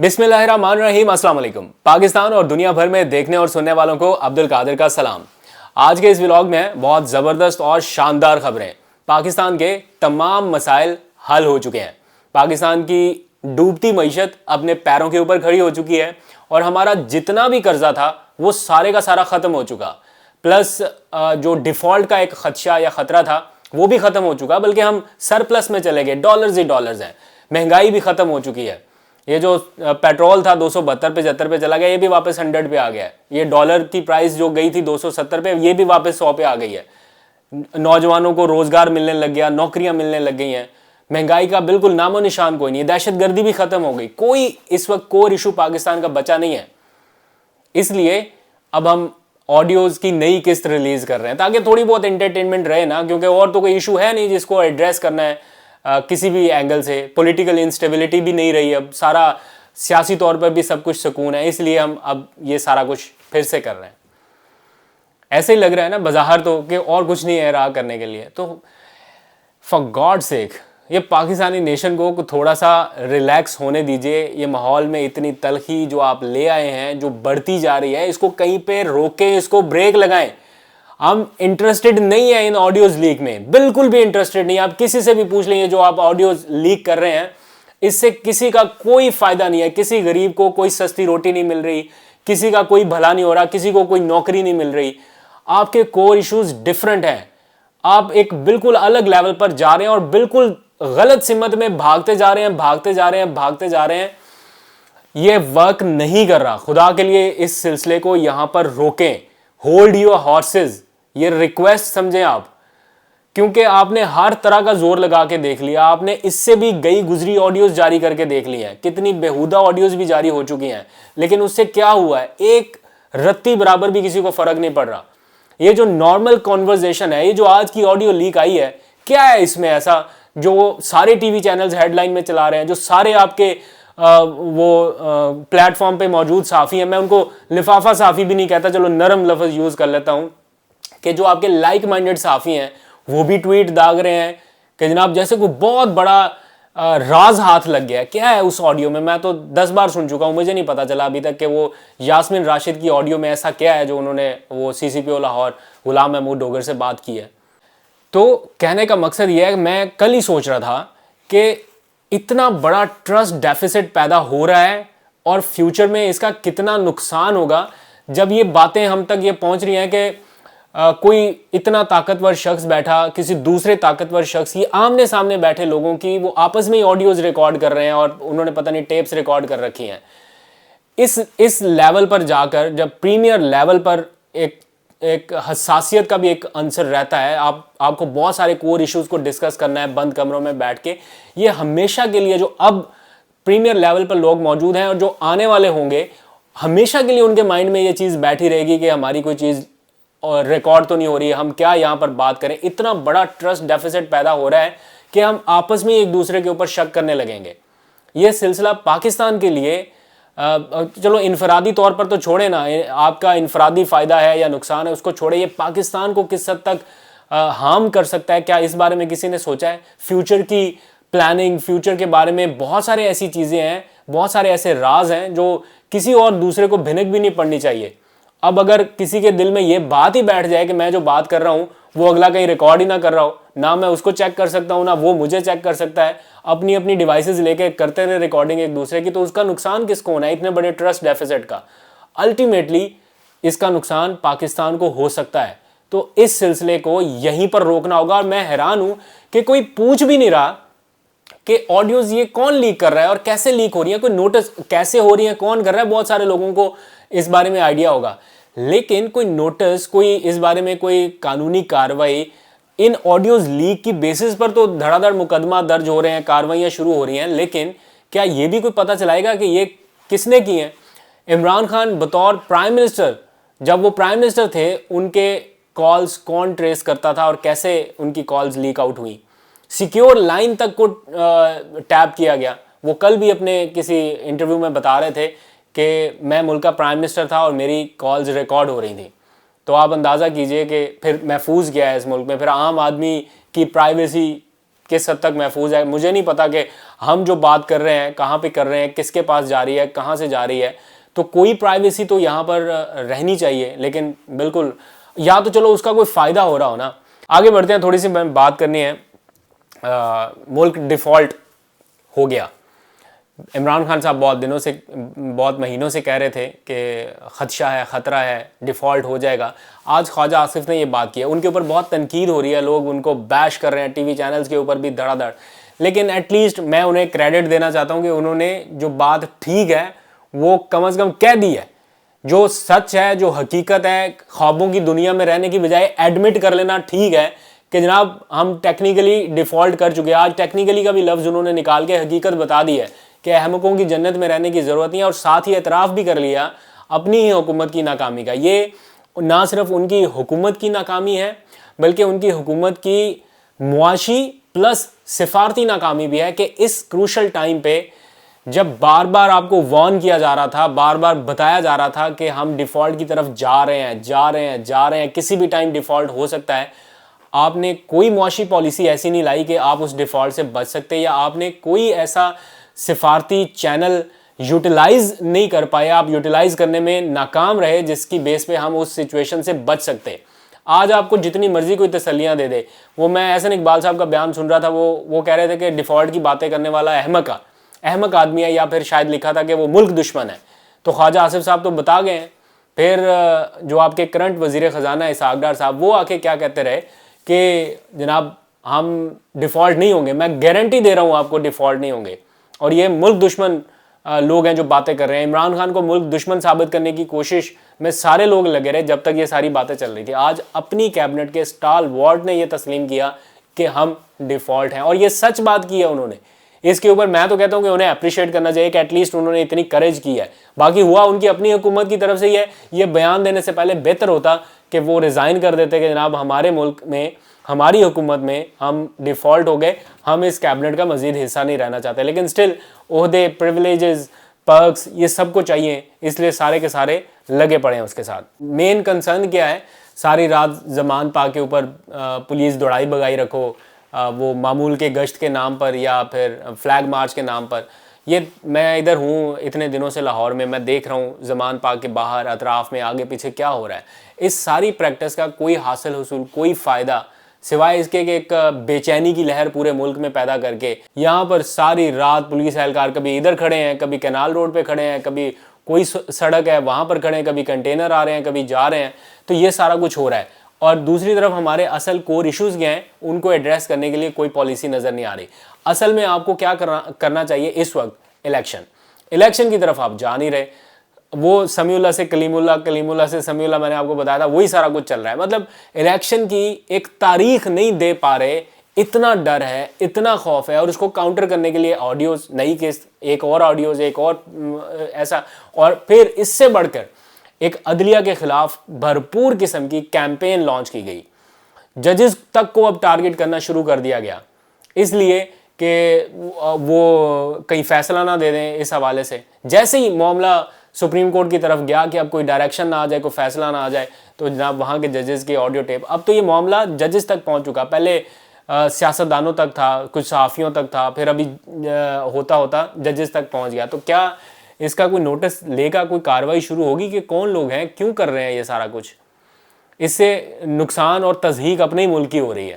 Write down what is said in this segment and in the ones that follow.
बिस्मिल्लाहिर्रहमानिर्रहीम, अस्सलाम वालेकुम। पाकिस्तान और दुनिया भर में देखने और सुनने वालों को अब्दुल कादिर का सलाम। आज के इस व्लॉग में बहुत ज़बरदस्त और शानदार खबरें। पाकिस्तान के तमाम मसाइल हल हो चुके हैं। पाकिस्तान की डूबती मईशत अपने पैरों के ऊपर खड़ी हो चुकी है और हमारा जितना भी कर्जा था वो सारे का सारा ख़त्म हो चुका। प्लस जो डिफ़ॉल्ट का एक खदशा या ख़तरा था वो भी ख़त्म हो चुका, बल्कि हम सरप्लस में चले गए, डॉलर्स ही डॉलर्स हैं। महंगाई भी ख़त्म हो चुकी है। ये जो पेट्रोल था 272-75 पे चला गया, ये भी वापस 100 पे आ गया है। ये डॉलर की प्राइस जो गई थी 270 पे, ये भी वापस 100 पे आ गई है। नौजवानों को रोजगार मिलने लग गया, नौकरियां मिलने लग गई हैं। महंगाई का बिल्कुल नामो निशान कोई नहीं है। दहशतगर्दी भी खत्म हो गई। कोई इस वक्त कोर इशू पाकिस्तान का बचा नहीं है। इसलिए अब हम ऑडियोज की नई किस्त रिलीज कर रहे हैं ताकि थोड़ी बहुत एंटरटेनमेंट रहे ना, क्योंकि और तो कोई इशू है नहीं जिसको एड्रेस करना है किसी भी एंगल से। पॉलिटिकल इंस्टेबिलिटी भी नहीं रही, अब सारा सियासी तौर पर भी सब कुछ सुकून है। इसलिए हम अब ये सारा कुछ फिर से कर रहे हैं। ऐसे ही लग रहा है ना बज़ाहिर तो कि और कुछ नहीं है रहा करने के लिए। तो फॉर गॉड सेक ये पाकिस्तानी नेशन को थोड़ा सा रिलैक्स होने दीजिए। ये माहौल में इतनी तलखी जो आप ले आए हैं, जो बढ़ती जा रही है, इसको कहीं पे रोकें, इसको ब्रेक लगाएं। हम इंटरेस्टेड नहीं है इन ऑडियोज लीक में, बिल्कुल भी इंटरेस्टेड नहीं। आप किसी से भी पूछ लेंगे जो आप ऑडियोज लीक कर रहे हैं, इससे किसी का कोई फायदा नहीं है। किसी गरीब को कोई सस्ती रोटी नहीं मिल रही, किसी का कोई भला नहीं हो रहा, किसी को कोई नौकरी नहीं मिल रही। आपके कोर इश्यूज डिफरेंट हैं। आप एक बिल्कुल अलग लेवल पर जा रहे हैं और बिल्कुल गलत सिमत में भागते जा रहे हैं। ये वर्क नहीं कर रहा। खुदा के लिए इस सिलसिले को यहां पर रोकें। होल्ड योर हॉर्सेस, ये रिक्वेस्ट समझें आप, क्योंकि आपने हर तरह का जोर लगा के देख लिया। आपने इससे भी गई गुजरी ऑडियोज जारी करके देख ली हैं, कितनी बेहुदा ऑडियोज भी जारी हो चुकी हैं, लेकिन उससे क्या हुआ है? एक रत्ती बराबर भी किसी को फर्क नहीं पड़ रहा। ये जो नॉर्मल कॉन्वर्जेशन है, ये जो आज की ऑडियो लीक आई है, क्या है इसमें ऐसा जो सारे टीवी चैनल्स हेडलाइन में चला रहे हैं, जो सारे आपके प्लेटफॉर्म पे मौजूद साफ़ी हैं? मैं उनको लिफाफा साफ़ी भी नहीं कहता, चलो नरम लफ्ज़ यूज़ कर लेता हूँ, कि जो आपके लाइक माइंडेड साफ़ी हैं वो भी ट्वीट दाग रहे हैं कि जनाब जैसे कोई बहुत बड़ा राज हाथ लग गया है। क्या है उस ऑडियो में? मैं तो 10 बार सुन चुका हूँ, मुझे नहीं पता चला अभी तक कि वो यास्मीन राशिद की ऑडियो में ऐसा क्या है जो उन्होंने वो CCPO लाहौर गुलाम महमूद डोगर से बात की है। तो कहने का मकसद ये है कि मैं कल ही सोच रहा था कि इतना बड़ा ट्रस्ट डेफिसिट पैदा हो रहा है और फ्यूचर में इसका कितना नुकसान होगा जब ये बातें हम तक ये पहुंच रही हैं कि कोई इतना ताकतवर शख्स बैठा, किसी दूसरे ताकतवर शख्स की आमने सामने बैठे लोगों की वो आपस में ही ऑडियोज रिकॉर्ड कर रहे हैं और उन्होंने पता नहीं टेप्स रिकॉर्ड कर रखी हैं। इस लेवल पर जाकर जब प्रीमियर लेवल पर एक हसासियत का भी एक आंसर रहता है, आपको बहुत सारे कोर इश्यूज को डिस्कस करना है बंद कमरों में बैठ के। ये हमेशा के लिए जो अब प्रीमियर लेवल पर लोग मौजूद हैं और जो आने वाले होंगे, हमेशा के लिए उनके माइंड में ये चीज़ बैठी रहेगी कि हमारी कोई चीज़ और रिकॉर्ड तो नहीं हो रही है, हम क्या यहाँ पर बात करें। इतना बड़ा ट्रस्ट डेफिसिट पैदा हो रहा है कि हम आपस में एक दूसरे के ऊपर शक करने लगेंगे। ये सिलसिला पाकिस्तान के लिए चलो इनफरादी तौर पर तो छोड़े ना, आपका इनफरादी फ़ायदा है या नुकसान है उसको छोड़े, ये पाकिस्तान को किस हद तक हार्म कर सकता है, क्या इस बारे में किसी ने सोचा है? फ्यूचर की प्लानिंग, फ्यूचर के बारे में बहुत सारे ऐसी चीज़ें हैं, बहुत सारे ऐसे राज हैं जो किसी और दूसरे को भिनक भी नहीं पड़नी चाहिए। अब अगर किसी के दिल में ये बात ही बैठ जाए कि मैं जो बात कर रहा हूँ वो अगला कहीं रिकॉर्ड ही ना कर रहा हो, ना मैं उसको चेक कर सकता हूँ ना वो मुझे चेक कर सकता है, अपनी अपनी डिवाइसेस लेके करते रहे रिकॉर्डिंग एक दूसरे की, तो उसका नुकसान किसको होना है इतने बड़े ट्रस्ट डेफिसिट का? अल्टीमेटली इसका नुकसान पाकिस्तान को हो सकता है। तो इस सिलसिले को यहीं पर रोकना होगा। और मैं हैरान हूं कि कोई पूछ भी नहीं रहा कि ऑडियोज ये कौन लीक कर रहा है और कैसे लीक हो रही है, कोई नोटिस कैसे हो रही है, कौन कर रहा है। बहुत सारे लोगों को इस बारे में आइडिया होगा, लेकिन कोई नोटिस, कोई इस बारे में कोई कानूनी कार्रवाई इन ऑडियोज लीक की बेसिस पर तो धड़ाधड़ मुकदमा दर्ज हो रहे हैं, कार्रवाइयाँ शुरू हो रही हैं, लेकिन क्या ये भी कोई पता चलाएगा कि ये किसने की हैं? इमरान खान बतौर प्राइम मिनिस्टर, जब वो प्राइम मिनिस्टर थे, उनके कॉल्स कौन ट्रेस करता था और कैसे उनकी कॉल्स लीक आउट हुई? सिक्योर लाइन तक को टैप किया गया। वो कल भी अपने किसी इंटरव्यू में बता रहे थे कि मैं मुल्क का प्राइम मिनिस्टर था और मेरी कॉल्स रिकॉर्ड हो रही थी। तो आप अंदाज़ा कीजिए कि फिर महफूज गया है इस मुल्क में, फिर आम आदमी की प्राइवेसी کس حد تک محفوظ ہے. مجھے نہیں پتا کہ ہم جو بات کر رہے ہیں کہاں پہ کر رہے ہیں, کس کے پاس جا رہی ہے, کہاں سے جا رہی ہے. تو کوئی پرائیویسی تو یہاں پر رہنی چاہیے, لیکن بالکل یا تو چلو اس کا کوئی فائدہ ہو رہا ہو نا. آگے بڑھتے ہیں, تھوڑی سی بات کرنی ہے. ملک ڈیفالٹ ہو گیا. عمران خان صاحب بہت مہینوں سے کہہ رہے تھے کہ خدشہ ہے, خطرہ ہے, ڈیفالٹ ہو جائے گا. آج خواجہ آصف نے یہ بات کی ہے. ان کے اوپر بہت تنقید ہو رہی ہے, لوگ ان کو بیش کر رہے ہیں ٹی وی چینلز کے اوپر بھی دھڑا دھڑ, لیکن ایٹ لیسٹ میں انہیں کریڈٹ دینا چاہتا ہوں کہ انہوں نے جو بات ٹھیک ہے وہ کم از کم کہہ دی ہے. جو سچ ہے, جو حقیقت ہے, خوابوں کی دنیا میں رہنے کی بجائے ایڈمٹ کر لینا ٹھیک ہے کہ جناب ہم ٹیکنیکلی ڈیفالٹ کر چکے ہیں. آج ٹیکنیکلی کا بھی لفظ انہوں نے نکال کے حقیقت بتا دی ہے کہ احمقوں کی جنت میں رہنے کی ضرورت نہیں ہے, اور ساتھ ہی اعتراف بھی کر لیا اپنی ہی حکومت کی ناکامی کا. یہ نہ صرف ان کی حکومت کی ناکامی ہے بلکہ ان کی حکومت کی معاشی پلس سفارتی ناکامی بھی ہے کہ اس کروشل ٹائم پہ جب بار بار آپ کو وارن کیا جا رہا تھا, بار بار بتایا جا رہا تھا کہ ہم ڈیفالٹ کی طرف جا رہے ہیں, کسی بھی ٹائم ڈیفالٹ ہو سکتا ہے, آپ نے کوئی معاشی پالیسی ایسی نہیں لائی کہ آپ اس ڈیفالٹ سے بچ سکتے, یا آپ نے کوئی ایسا سفارتی چینل یوٹیلائز نہیں کر پائے, آپ یوٹیلائز کرنے میں ناکام رہے جس کی بیس پہ ہم اس سچویشن سے بچ سکتے. آج آپ کو جتنی مرضی کوئی تسلیاں دے دے, وہ میں احسن اقبال صاحب کا بیان سن رہا تھا, وہ کہہ رہے تھے کہ ڈیفالٹ کی باتیں کرنے والا احمق آدمی ہے, یا پھر شاید لکھا تھا کہ وہ ملک دشمن ہے. تو خواجہ آصف صاحب تو بتا گئے ہیں. پھر جو آپ کے کرنٹ وزیر خزانہ اسحاق ڈار صاحب, وہ آ کے کیا کہتے رہے کہ جناب ہم ڈیفالٹ نہیں ہوں گے. میں گارنٹی دے رہا ہوں آپ کو ڈیفالٹ نہیں ہوں گے. اور یہ ملک دشمن لوگ ہیں جو باتیں کر رہے ہیں. عمران خان کو ملک دشمن ثابت کرنے کی کوشش میں سارے لوگ لگے رہے جب تک یہ ساری باتیں چل رہی تھی. آج اپنی کیبنٹ کے سٹال وارڈ نے یہ تسلیم کیا کہ ہم ڈیفالٹ ہیں, اور یہ سچ بات کی ہے انہوں نے. اس کے اوپر میں تو کہتا ہوں کہ انہیں اپریشیٹ کرنا چاہیے کہ ایٹ لیسٹ انہوں نے اتنی کریج کی ہے. باقی ہوا ان کی اپنی حکومت کی طرف سے ہی ہے. یہ بیان دینے سے پہلے بہتر ہوتا کہ وہ ریزائن کر دیتے کہ جناب ہمارے ملک میں, ہماری حکومت میں ہم ڈیفالٹ ہو گئے, ہم اس کیبنٹ کا مزید حصہ نہیں رہنا چاہتے. لیکن سٹل عہدے, پریویلیجز, پرکس یہ سب کو چاہیے, اس لیے سارے کے سارے لگے پڑے ہیں اس کے ساتھ. مین کنسرن کیا ہے, ساری رات زمان پاک کے اوپر پولیس دوڑائی بگائی رکھو, وہ معمول کے گشت کے نام پر یا پھر فلیگ مارچ کے نام پر. یہ میں ادھر ہوں اتنے دنوں سے لاہور میں دیکھ رہا ہوں زمان پاک کے باہر اطراف میں آگے پیچھے کیا ہو رہا ہے. اس ساری پریکٹس کا کوئی حاصل حصول, کوئی فائدہ سوائے اس کے کہ ایک بے چینی کی لہر پورے ملک میں پیدا کر کے یہاں پر ساری رات پولیس اہلکار کبھی ادھر کھڑے ہیں, کبھی کینال روڈ پہ کھڑے ہیں, کبھی کوئی سڑک ہے وہاں پر کھڑے ہیں, کبھی کنٹینر آ رہے ہیں, کبھی جا رہے ہیں. تو یہ سارا کچھ ہو رہا ہے. اور دوسری طرف ہمارے اصل کور ایشوز کیا ہیں, ان کو ایڈریس کرنے کے لیے کوئی پالیسی نظر نہیں آ رہی. اصل میں آپ کو کیا کرنا چاہیے اس وقت, الیکشن کی طرف آپ جا نہیں رہے. وہ سمیع اللہ سے کلیم اللہ, کلیم اللہ سے سمیع اللہ, میں نے آپ کو بتایا تھا وہی سارا کچھ چل رہا ہے. مطلب الیکشن کی ایک تاریخ نہیں دے پا رہے, اتنا ڈر ہے, اتنا خوف ہے. اور اس کو کاؤنٹر کرنے کے لیے آڈیوز, نئی قسط, ایک اور آڈیوز, ایک اور ایسا, اور پھر اس سے بڑھ کر ایک عدلیہ کے خلاف بھرپور قسم کی کیمپین لانچ کی گئی. ججز تک کو اب ٹارگٹ کرنا شروع کر دیا گیا, اس لیے کہ وہ کہیں فیصلہ نہ دے دیں اس حوالے سے. جیسے ہی معاملہ سپریم کورٹ کی طرف گیا کہ اب کوئی ڈائریکشن نہ آ جائے, کوئی فیصلہ نہ آ جائے, تو جناب وہاں کے ججز کی آڈیو ٹیپ, اب تو یہ معاملہ ججز تک پہنچ چکا. پہلے سیاستدانوں تک تھا, کچھ صحافیوں تک تھا, پھر ابھی ہوتا ہوتا ججز تک پہنچ گیا. تو کیا اس کا کوئی نوٹس لے گا, کوئی کارروائی شروع ہوگی کہ کون لوگ ہیں, کیوں کر رہے ہیں یہ سارا کچھ؟ اس سے نقصان اور تضحیق اپنے ہی ملک کی ہو رہی ہے.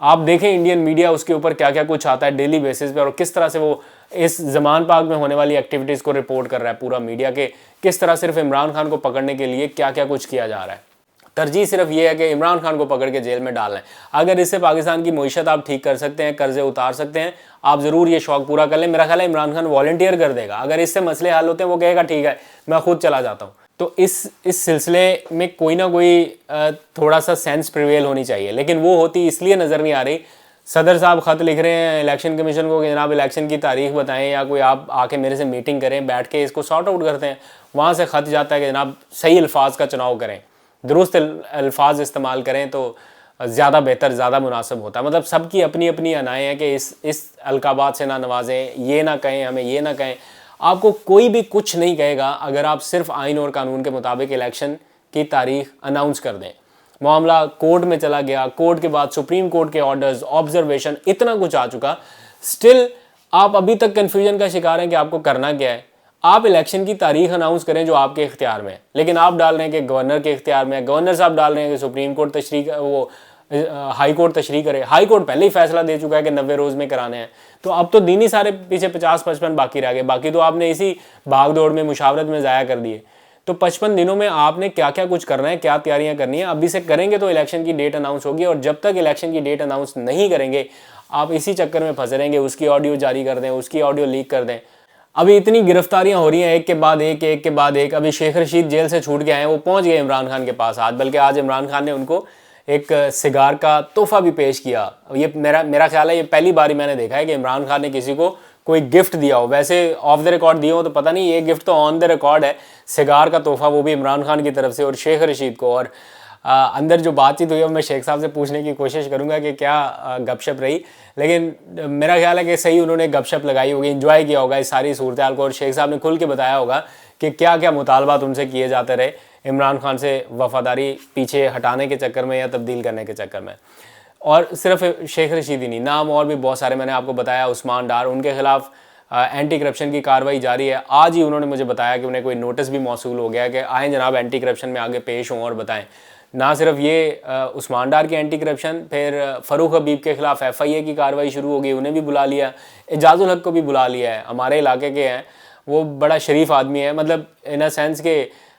آپ دیکھیں انڈین میڈیا, اس کے اوپر کیا کیا کچھ آتا ہے ڈیلی بیسس پہ, اور کس طرح سے وہ اس زمان پاک میں ہونے والی ایکٹیویٹیز کو رپورٹ کر رہا ہے پورا میڈیا, کہ کس طرح صرف عمران خان کو پکڑنے کے لیے کیا کیا کچھ کیا جا رہا ہے. ترجیح صرف یہ ہے کہ عمران خان کو پکڑ کے جیل میں ڈالنا ہے. اگر اس سے پاکستان کی معیشت آپ ٹھیک کر سکتے ہیں, قرضے اتار سکتے ہیں, آپ ضرور یہ شوق پورا کر لیں. میرا خیال ہے عمران خان والنٹیئر کر دے گا. اگر اس سے مسئلے حل ہوتے ہیں, وہ کہے گا ٹھیک ہے میں خود چلا جاتا ہوں. تو اس سلسلے میں کوئی نہ کوئی تھوڑا سا سینس پریویل ہونی چاہیے, لیکن وہ ہوتی اس لیے نظر نہیں آ رہی. صدر صاحب خط لکھ رہے ہیں الیکشن کمیشن کو کہ جناب الیکشن کی تاریخ بتائیں, یا کوئی آپ آ کے میرے سے میٹنگ کریں, بیٹھ کے اس کو سارٹ آؤٹ کرتے ہیں. وہاں سے خط جاتا ہے کہ جناب صحیح الفاظ کا چناؤ کریں, درست الفاظ استعمال کریں تو زیادہ بہتر, زیادہ مناسب ہوتا ہے. مطلب سب کی اپنی اپنی انائیں ہیں کہ اس القابات سے نہ نوازیں, یہ نہ کہیں, ہمیں یہ نہ کہیں. آپ کو کوئی بھی کچھ نہیں کہے گا اگر آپ صرف آئین اور قانون کے مطابق الیکشن کی تاریخ اناؤنس کر دیں. मामला कोर्ट में चला गया, कोर्ट के बाद सुप्रीम कोर्ट के ऑर्डर्स, ऑब्जर्वेशन, इतना कुछ आ चुका, स्टिल आप अभी तक कन्फ्यूजन का शिकार हैं कि आपको करना क्या है। आप इलेक्शन की तारीख अनाउंस करें जो आपके इख्तियार में है, लेकिन आप डाल रहे हैं कि गवर्नर के इख्तियार में है, गवर्नर साहब डाल रहे हैं कि सुप्रीम कोर्ट हाई कोर्ट तशरीह करे। हाई कोर्ट पहले ही फैसला दे चुका है कि 90 रोज़ में कराने हैं, तो अब तो दिन ही सारे पीछे 50-55 बाकी रह गए, बाकी तो आपने इसी भाग दौड़ में मुशावरत में ज़ाया कर दिए। तो 55 दिनों में आपने क्या क्या कुछ करना है, क्या तैयारियां करनी है, अभी से करेंगे तो इलेक्शन की डेट अनाउंस होगी, और जब तक इलेक्शन की डेट अनाउंस नहीं करेंगे आप इसी चक्कर में फंसे रहेंगे, उसकी ऑडियो जारी कर दें, उसकी ऑडियो लीक कर दें। अभी इतनी गिरफ्तारियां हो रही हैं एक के बाद एक। अभी शेख रशीद जेल से छूट के आए हैं, वो पहुंच गए इमरान खान के पास आज, बल्कि आज इमरान खान ने उनको एक सिगार का तोहफा भी पेश किया। ये मेरा ख्याल है ये पहली बार ही मैंने देखा है कि इमरान खान ने किसी को कोई गिफ्ट दिया हो। वैसे ऑफ द रिकॉर्ड दिए हो तो पता नहीं, ये गिफ्ट तो ऑन द रिकॉर्ड है, सिगार का तोहफा, वो भी इमरान खान की तरफ से और शेख रशीद को। और अंदर जो बातचीत हुई है मैं शेख साहब से पूछने की कोशिश करूंगा कि क्या गपशप रही, लेकिन मेरा ख्याल है कि सही उन्होंने गपशप लगाई होगी, एंजॉय किया होगा इस सारी सूरत हाल को, और शेख साहब ने खुल के बताया होगा कि क्या क्या मुतालबात उनसे किए जाते रहे इमरान खान से वफादारी पीछे हटाने के चक्कर में या तब्दील करने के चक्कर में। और सिर्फ शेख रशीद ही नहीं, नाम और भी बहुत सारे मैंने आपको बताया, उस्मान डार, उनके खिलाफ एंटी करप्शन की कार्रवाई जारी है। आज ही उन्होंने मुझे बताया कि उन्हें कोई नोटिस भी मौसूल हो गया कि आएँ जनाब एंटी करप्शन में आगे पेश हों और बताएं। ना सिर्फ ये उस्मान डार की एंटी करप्शन, फिर फ़रूख हबीब के खिलाफ FIA की कार्रवाई शुरू हो गई, उन्हें भी बुला लिया, एजाजुल हक को भी बुला लिया है, हमारे इलाके के हैं, वो बड़ा शरीफ आदमी है, मतलब इन अ सेंस के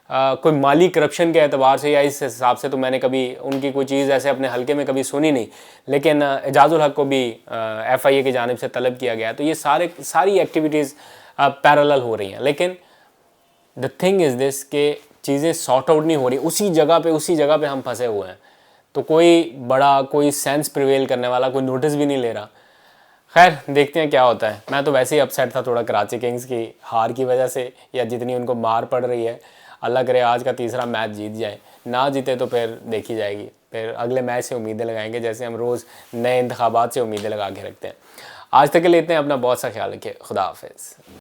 कोई माली करप्शन के एतबार से या इस हिसाब से तो मैंने कभी उनकी कोई चीज़ ऐसे अपने हलके में कभी सुनी नहीं, लेकिन एजाजुल हक को भी FIA की जानिब से तलब किया गया। तो ये सारी एक्टिविटीज़ पैरेलल हो रही हैं, लेकिन द थिंग इज़ दिस के चीज़ें सॉर्ट आउट नहीं हो रही, उसी जगह पे हम फंसे हुए हैं। तो कोई सेंस प्रिवेल करने वाला, कोई नोटिस भी नहीं ले रहा। खैर देखते हैं क्या होता है। मैं तो वैसे ही अपसेट था थोड़ा कराची किंग्स की हार की वजह से, या जितनी उनको मार पड़ रही है। अल्लाह करे आज का तीसरा मैच जीत जाए, ना जीते तो फिर देखी जाएगी, फिर अगले मैच से उम्मीदें लगाएंगे, जैसे हम रोज़ नए इंतखाबात से उम्मीदें लगा के रखते हैं। आज तक के लिए इतने, अपना बहुत सा ख्याल रखिए, खुदा हाफिज़।